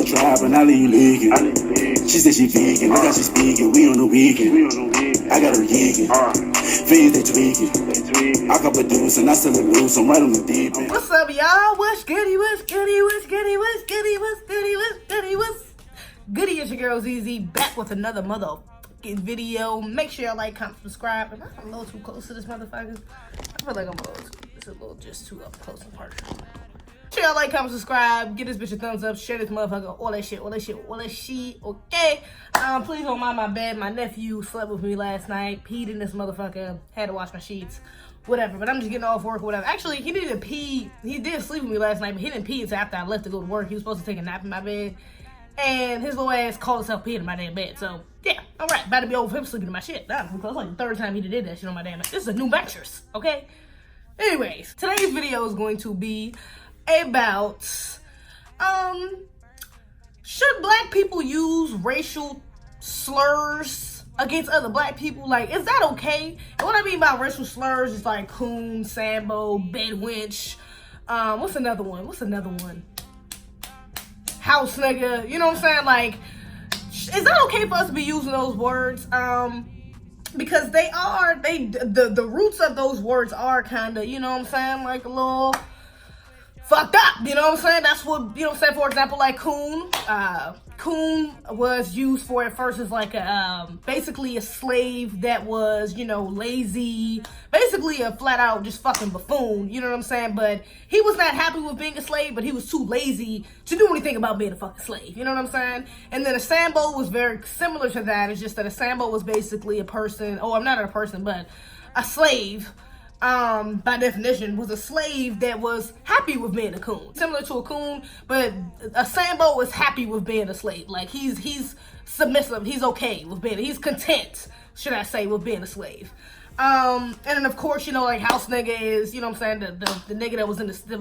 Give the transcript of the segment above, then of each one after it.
a tribe, and I leave you leaking. She said she vegan, look how she speaking. We on the weekend. I got her geeking. Fiends, they tweaking. I can produce and I sell it loose. I'm right on the deep end. What's up, y'all? What's goody? What's goody? What's goody? What's goody? What's goody? What's goody? What's goody? It's your girl Zeze back with another motherfucking video. Make sure y'all like, comment, subscribe. Am I a little too close to this motherfucker? I feel like it's a little just too up close and personal. Make sure y'all like, comment, subscribe, give this bitch a thumbs up, share this motherfucker, all that shit, okay? Please don't mind my bed. My nephew slept with me last night, peed in this motherfucker, had to wash my sheets, whatever, but I'm just getting off work or whatever. Actually, he didn't pee, he did sleep with me last night, but he didn't pee until after I left to go to work. He was supposed to take a nap in my bed, and his little ass called himself peeing in my damn bed, so yeah, alright, about to be over for him sleeping in my shit. Nah, it's like the third time he did that shit on my damn bed. This is a new mattress, okay? Anyways, today's video is going to be about should black people use racial slurs against other black people? Like, is that okay? And what I mean by racial slurs is like coon, sambo, bedwench, what's another one? House nigga, you know what I'm saying? Like, is that okay for us to be using those words? Because the roots of those words are kind of, you know what I'm saying, like a little fucked up, you know what I'm saying? That's what, you know what I'm saying? For example, like coon. Coon was used for at first as like a, basically a slave that was, you know, lazy, basically a flat out just fucking buffoon, you know what I'm saying? But he was not happy with being a slave, but he was too lazy to do anything about being a fucking slave, you know what I'm saying? And then a sambo was very similar to that. It's just that a sambo was basically a person, not a person, but a slave, by definition, was a slave that was happy with being a coon. Similar to a coon, but a sambo is happy with being a slave. Like, he's submissive, he's okay with being, he's content, should I say, with being a slave. And then of course, you know, like house nigga is, you know what I'm saying, the nigga that was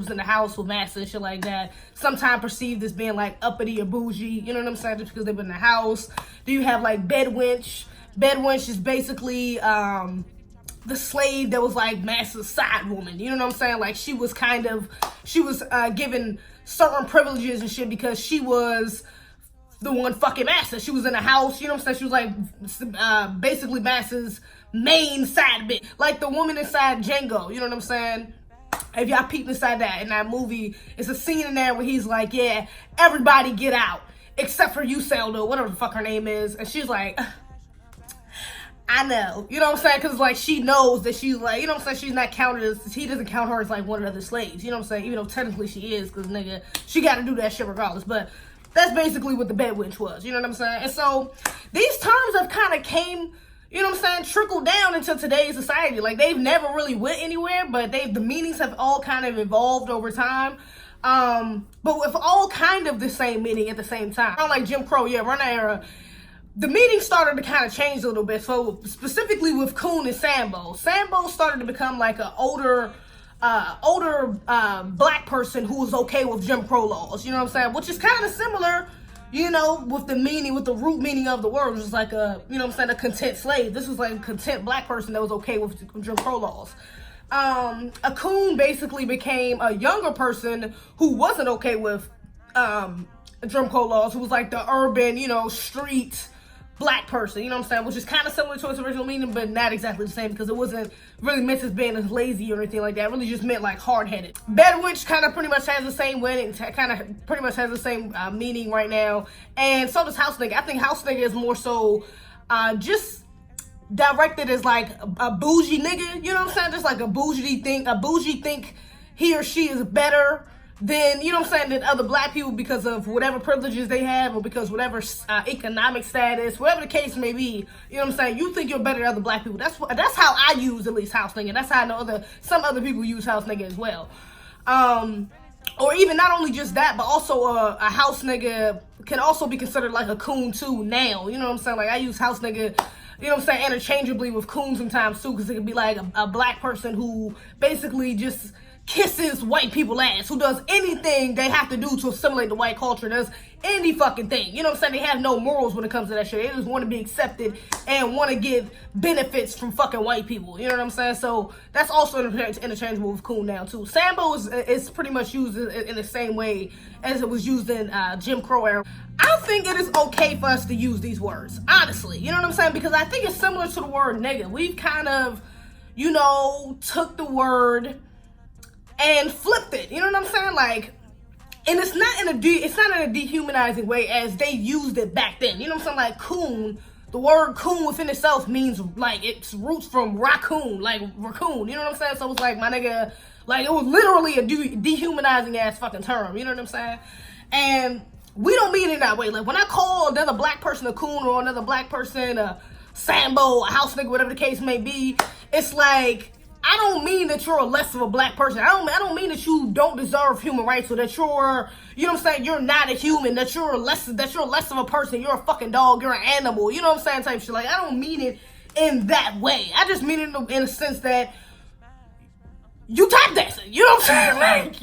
in the house with master and shit like that, sometimes perceived as being like uppity or bougie, you know what I'm saying, just because they've been in the house. Do you have like bedwench? Bedwench is basically, the slave that was like master's side woman, you know what I'm saying? Like, she was given certain privileges and shit because she was the one fucking master. She was in the house, you know what I'm saying? She was like basically master's main side bitch, like the woman inside Django, you know what I'm saying? If y'all peeped inside in that movie, it's a scene in there where he's like, yeah, everybody get out except for you, Selda, whatever the fuck her name is, and she's like, I know, you know what I'm saying? Because, like, she knows that she's, like, you know what I'm saying? She's not counted as, he doesn't count her as, like, one of the other slaves, you know what I'm saying? Even though technically she is, because, nigga, she got to do that shit regardless. But that's basically what the bedwench was, you know what I'm saying? And so, these terms have kind of came, you know what I'm saying, trickled down into today's society. Like, they've never really went anywhere, but the meanings have all kind of evolved over time. But with all kind of the same meaning at the same time. Kind of like Jim Crow, yeah, run that era. The meaning started to kind of change a little bit. So specifically with coon and sambo, sambo started to become like an older black person who was okay with Jim Crow laws, you know what I'm saying? Which is kind of similar, you know, with the meaning, with the root meaning of the word, which is like a, you know what I'm saying, a content slave. This was like a content black person that was okay with Jim Crow laws. A coon basically became a younger person who wasn't okay with Jim Crow laws, who was like the urban, you know, street black person, you know what I'm saying, which is kind of similar to its original meaning, but not exactly the same, because it wasn't really meant as being as lazy or anything like that. It really just meant like hard-headed. Bedwench kind of pretty much has the same meaning, meaning right now, and so does house nigga. I think house nigga is more so just directed as like a bougie nigga, you know what I'm saying, just like a bougie think he or she is better than, you know what I'm saying, than other black people because of whatever privileges they have or because whatever economic status, whatever the case may be, you know what I'm saying, you think you're better than other black people. That's how I use at least house nigga. That's how I know some other people use house nigga as well. Or even not only just that, but also a house nigga can also be considered like a coon too now, you know what I'm saying? Like, I use house nigga, you know what I'm saying, interchangeably with coon sometimes too, because it could be like a black person who basically just kisses white people ass, who does anything they have to do to assimilate the white culture, does any fucking thing. You know what I'm saying? They have no morals when it comes to that shit. They just want to be accepted and want to get benefits from fucking white people. You know what I'm saying? So that's also interchangeable with coon now too. Sambo is pretty much used in the same way as it was used in Jim Crow era. I think it is okay for us to use these words, honestly. You know what I'm saying? Because I think it's similar to the word nigga. We've kind of, you know, took the word and flipped it. You know what I'm saying? Like, and it's not in a dehumanizing way as they used it back then. You know what I'm saying? Like coon, the word coon within itself means like its roots from raccoon, like raccoon. You know what I'm saying? So it's like, my nigga, like it was literally a dehumanizing ass fucking term. You know what I'm saying? And we don't mean it that way. Like when I call another black person a coon or another black person a Sambo, a house nigga, whatever the case may be, it's like, I don't mean that you're less of a black person. I don't mean that you don't deserve human rights or that you're, you know what I'm saying, you're not a human, that you're less of a person, you're a fucking dog, you're an animal, you know what I'm saying, type shit. Like, I don't mean it in that way. I just mean it in a sense that you tap dancing, you know what I'm saying? Like,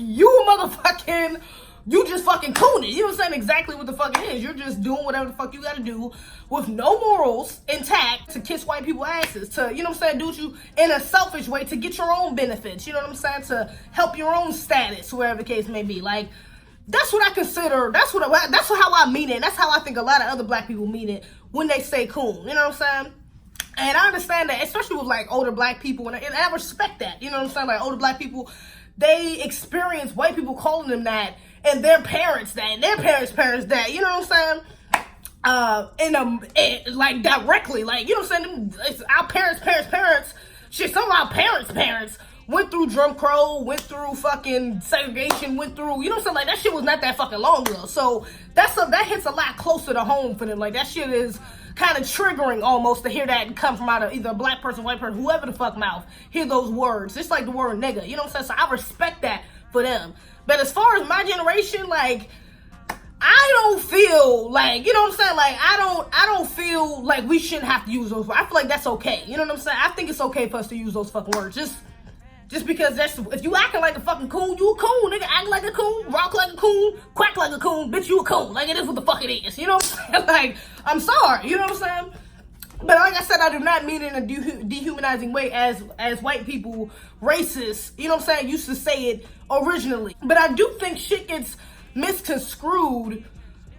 you just fucking cooning. You know what I'm saying? Exactly what the fuck it is. You're just doing whatever the fuck you gotta do with no morals intact to kiss white people asses, to, you know what I'm saying, do you in a selfish way to get your own benefits, you know what I'm saying, to help your own status, wherever the case may be. Like, that's what I consider, that's how I mean it, and that's how I think a lot of other black people mean it when they say coon, you know what I'm saying? And I understand that, especially with like older black people, and I respect that, you know what I'm saying? Like older black people, they experience white people calling them that, and their parents that, and their parents' parents that, you know what I'm saying? Like directly, like, you know what I'm saying? It's our parents, shit, some of our parents went through Jim Crow, went through fucking segregation, went through, you know what I'm saying? Like, that shit was not that fucking long ago. So that hits a lot closer to home for them. Like, that shit is kind of triggering almost to hear that come from out of either a black person, white person, whoever the fuck mouth, hear those words. It's like the word nigga, you know what I'm saying? So I respect that for them. But as far as my generation, like, I don't feel like, you know what I'm saying? Like, I don't feel like we shouldn't have to use those words. I feel like that's okay. You know what I'm saying? I think it's okay for us to use those fucking words. Just because if you acting like a fucking coon, you a coon, nigga. Act like a coon, rock like a coon, quack like a coon, bitch, you a coon. Like, it is what the fuck it is. You know what I'm saying? Like, I'm sorry. You know what I'm saying? But like I said, I do not mean it in a dehumanizing way as white people, racists, you know what I'm saying, used to say it originally. But I do think shit gets misconstrued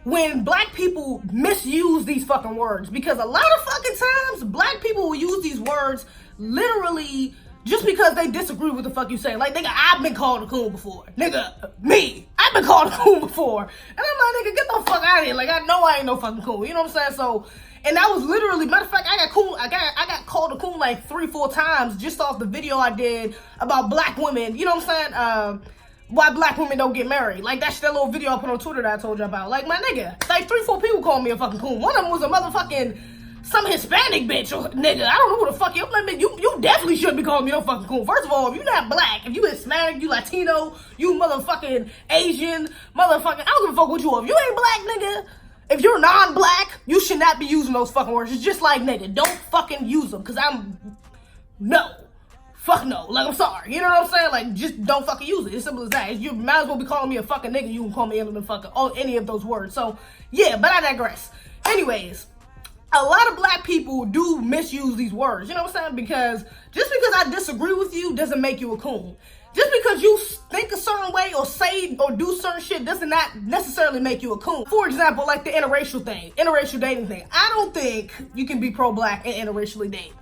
when black people misuse these fucking words. Because a lot of fucking times, black people will use these words literally just because they disagree with the fuck you say. Like, nigga, I've been called a coon before. Nigga, me, I've been called a coon before. And I'm like, nigga, get the fuck out of here. Like, I know I ain't no fucking coon. You know what I'm saying? So, and that was literally, matter of fact, I got called a coon like 3-4 times just off the video I did about black women, you know what I'm saying, why black women don't get married. Like, that's that little video I put on Twitter that I told you about. Like, my nigga, like 3-4 people called me a fucking coon. One of them was a motherfucking, some Hispanic bitch or nigga. I don't know who the fuck you. I'm like, you definitely shouldn't be calling me no fucking coon. First of all, if you're not black, if you Hispanic, you Latino, you motherfucking Asian, motherfucking, I don't give a fuck what you are. If you ain't black, nigga, if you're non-black, you should not be using those fucking words. It's just like, nigga, don't fucking use them. Cause fuck no. Like, I'm sorry. You know what I'm saying? Like, just don't fucking use it. It's simple as that. You might as well be calling me a fucking nigga. You can call me any of those words. So, yeah, but I digress. Anyways, a lot of black people do misuse these words. You know what I'm saying? Because just because I disagree with you doesn't make you a coon. Just because you think a certain way or say or do certain shit does not necessarily make you a coon. For example, like the interracial dating thing. I don't think you can be pro-black and interracially date.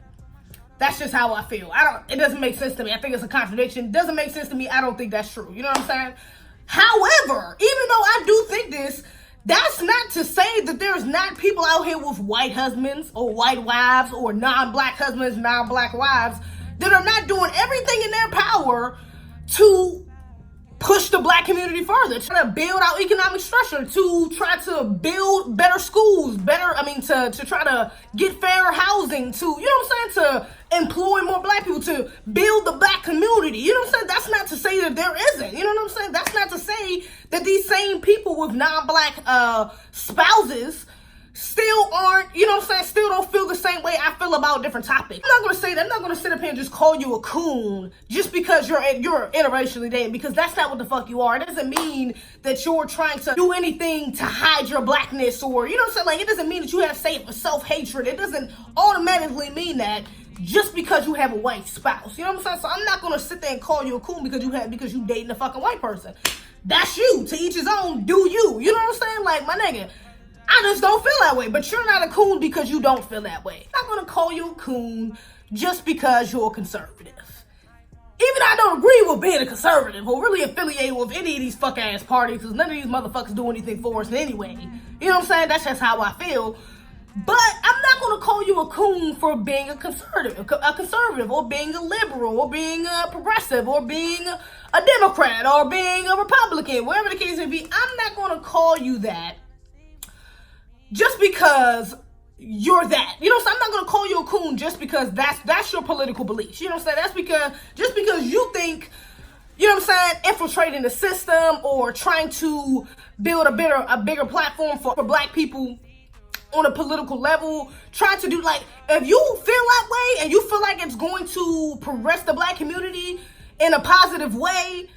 That's just how I feel. It doesn't make sense to me. I think it's a contradiction. It doesn't make sense to me. I don't think that's true. You know what I'm saying? However, even though I do think this, that's not to say that there's not people out here with white husbands or white wives or non-black husbands, non-black wives that are not doing everything in their power to push the black community further, try to build our economic structure, to try to build better schools, to try to get fairer housing, to, you know what I'm saying, to employ more black people, to build the black community. You know what I'm saying? That's not to say that there isn't. You know what I'm saying? That's not to say that these same people with non-black spouses still aren't, you know what I'm saying, still don't feel the same way I feel about different topics. I'm not gonna say that. I'm not gonna sit up here and just call you a coon just because you're interracially dating, because that's not what the fuck you are. It doesn't mean that you're trying to do anything to hide your blackness, or, you know what I'm saying, like, it doesn't mean that you have self-hatred. It doesn't automatically mean that just because you have a white spouse. You know what I'm saying? So I'm not gonna sit there and call you a coon because you dating a fucking white person. That's you. To each his own. Do you. You know what I'm saying? Like, my nigga, I just don't feel that way. But you're not a coon because you don't feel that way. I'm not gonna call you a coon just because you're a conservative. Even I don't agree with being a conservative or really affiliated with any of these fuck ass parties, because none of these motherfuckers do anything for us anyway. You know what I'm saying? That's just how I feel. But I'm not gonna call you a coon for being a conservative, or being a liberal, or being a progressive, or being a Democrat, or being a Republican, whatever the case may be. I'm not gonna call you that just because you're that. You know what I'm saying? I'm not gonna call you a coon just because that's your political beliefs. You know what I'm saying? That's because just because you think, you know what I'm saying, infiltrating the system or trying to build a bigger platform for black people on a political level, trying to do, like, if you feel that way and you feel like it's going to progress the black community in a positive way,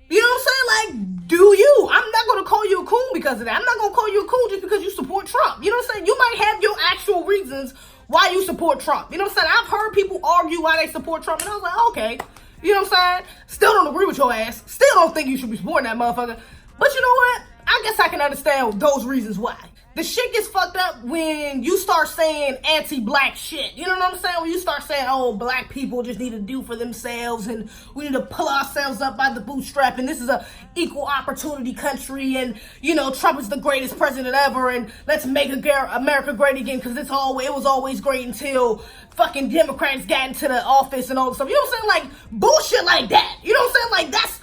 you know what I'm saying? Like, do you? I'm not going to call you a coon because of that. I'm not going to call you a coon just because you support Trump. You know what I'm saying? You might have your actual reasons why you support Trump. You know what I'm saying? I've heard people argue why they support Trump, and I was like, okay. You know what I'm saying? Still don't agree with your ass. Still don't think you should be supporting that motherfucker. But you know what? I guess I can understand those reasons why. The shit gets fucked up when you start saying anti-black shit. You know what I'm saying? When you start saying, oh, black people just need to do for themselves, and we need to pull ourselves up by the bootstrap, and this is a equal opportunity country, and, you know, Trump is the greatest president ever, and let's make America great again, because it was always great until fucking Democrats got into the office and all this stuff. You know what I'm saying? Like, bullshit like that. You know what I'm saying? Like,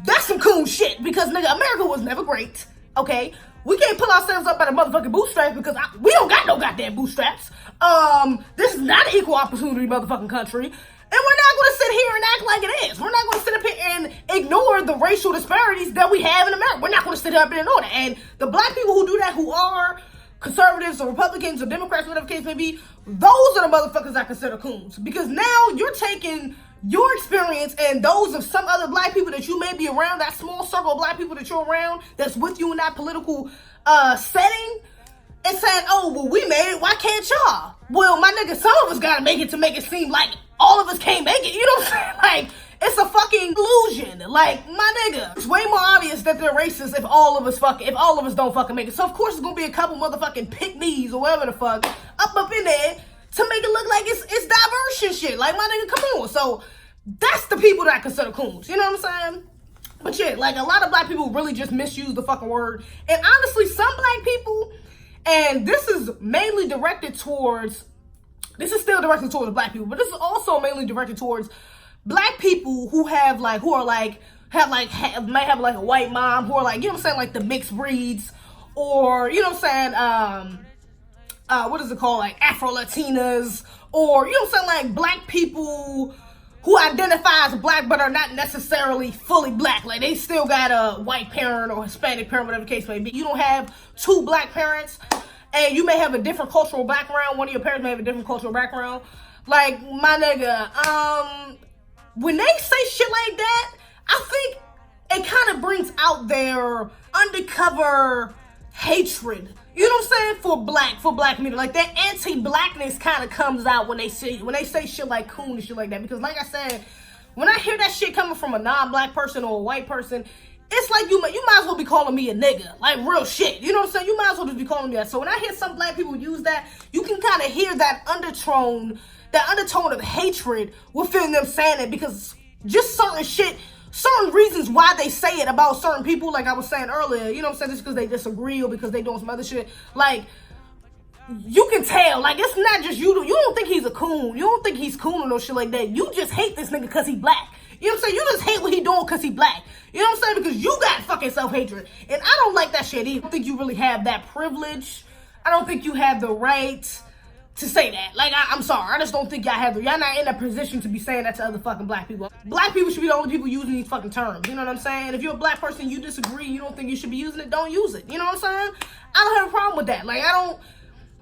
that's some cool shit, because, nigga, America was never great, okay? We can't pull ourselves up by the motherfucking bootstraps because we don't got no goddamn bootstraps. This is not an equal opportunity motherfucking country. And we're not going to sit here and act like it is. We're not going to sit up here and ignore the racial disparities that we have in America. We're not going to sit up here and ignore that. And the black people who do that, who are conservatives or Republicans or Democrats, whatever the case may be, those are the motherfuckers I consider coons. Because now you're taking your experience and those of some other black people that you may be around, that small circle of black people that you're around that's with you in that political setting, and saying, oh, well, we made it, why can't y'all? Well, my nigga, some of us gotta make it to make it seem like all of us can't make it. You know what I'm saying? Like, it's a fucking illusion. Like, my nigga, it's way more obvious that they're racist if all of us don't fucking make it. So of course it's gonna be a couple motherfucking pick-me's or whatever the fuck up in there to make it look like it's diverse and shit. Like, my nigga, come on. So that's the people that I consider coons. You know what I'm saying? But yeah, like, a lot of black people really just misuse the fucking word. And honestly, some black people, and this is still directed towards black people, but this is also mainly directed towards black people who may have like a white mom, who are like, you know what I'm saying, like the mixed breeds, or, you know what I'm saying, what is it called, like Afro-Latinas, or, you know what I'm saying, like black people who identify as black but are not necessarily fully black. Like, they still got a white parent or Hispanic parent, whatever the case may be. You don't have two black parents, and you may have a different cultural background. One of your parents may have a different cultural background. Like, my nigga, when they say shit like that, I think it kind of brings out their undercover hatred. You know what I'm saying? For black community. Like, that anti-blackness kind of comes out when they say shit like coon and shit like that. Because like I said, when I hear that shit coming from a non-black person or a white person, it's like you might as well be calling me a nigga. Like, real shit. You know what I'm saying? You might as well just be calling me that. So when I hear some black people use that, you can kind of hear that undertone of hatred within them saying it, because just certain reasons why they say it about certain people, like I was saying earlier, you know what I'm saying, just because they disagree or because they doing some other shit, like, you can tell, like, it's not just you don't think he's a coon, you don't think he's coon or no shit like that, you just hate this nigga because he black, you know what I'm saying, you just hate what he doing because he black, you know what I'm saying, because you got fucking self-hatred, and I don't like that shit either. I don't think you really have that privilege, I don't think you have the right to say that. Like, I'm sorry. I just don't think y'all not in a position to be saying that to other fucking black people. Black people should be the only people using these fucking terms. You know what I'm saying? If you're a black person, you disagree, you don't think you should be using it, don't use it. You know what I'm saying? I don't have a problem with that. Like, I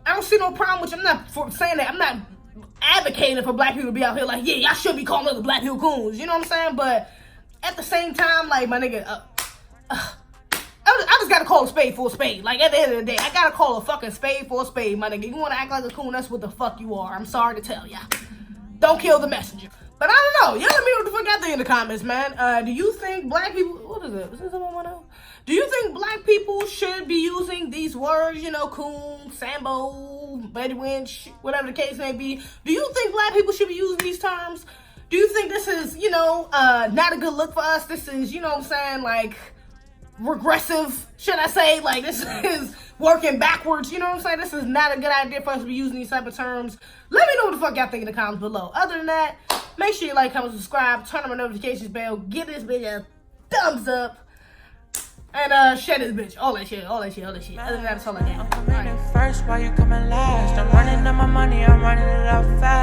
don't see no problem with you. I'm not saying that. I'm not advocating for black people to be out here like, yeah, y'all should be calling other black people coons. You know what I'm saying? But at the same time, like, my nigga, I just gotta call a spade for a spade. Like, at the end of the day, I gotta call a fucking spade for a spade, my nigga. You wanna act like a coon, that's what the fuck you are. I'm sorry to tell ya. Don't kill the messenger. But I don't know. Y'all let me know what the fuck y'all think in the comments, man. Do you think black people... What is it? Is this someone else? Do you think black people should be using these words, you know, coon, sambo, Betty Winch, whatever the case may be? Do you think black people should be using these terms? Do you think this is, you know, not a good look for us? This is, you know what I'm saying, like... regressive, should I say? Like, this is working backwards, you know what I'm saying? This is not a good idea for us to be using these type of terms. Let me know what the fuck y'all think in the comments below. Other than that, make sure you like, comment, subscribe, turn on my notifications bell, give this video a thumbs up, and share this bitch. All that shit. Other than that, that's all I got. I'm coming in first, why you coming last? I'm running up my money, I'm running it out fast.